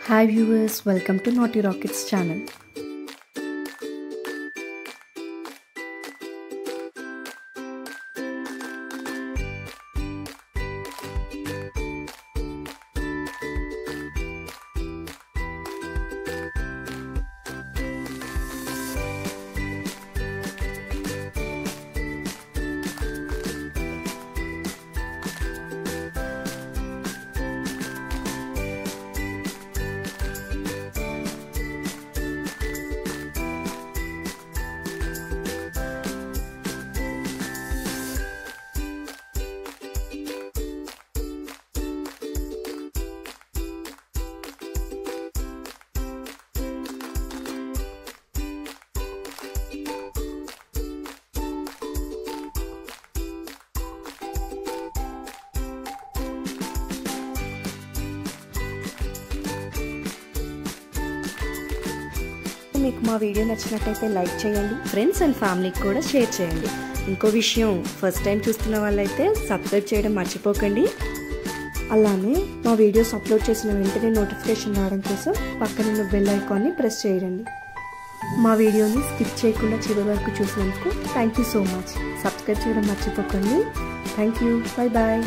Hi viewers, welcome to Naughty Rockets channel. మీకు మా video నచ్చినట్లయితే లైక్ చేయండి, ఫ్రెండ్స్ అండ్ ఫ్యామిలీకి కూడా షేర్ చేయండి. ఇంకో విషయం, ఫస్ట్ టైం చూస్తున్న వాళ్ళైతే సబ్స్క్రైబ్ చేయడం మర్చిపోకండి. అలానే మా వీడియోస్ అప్లోడ్ చేసిన వెంటనే నోటిఫికేషన్ రావడం కోసం పక్కనున్న బెల్ ఐకాన్ని ప్రెస్ చేయండి. మా వీడియోని స్కిప్ చేయకుండా చివరి వరకు చూసినందుకు thank you so much. Subscribe చేయడం మర్చిపోకండి. Thank you. Bye bye.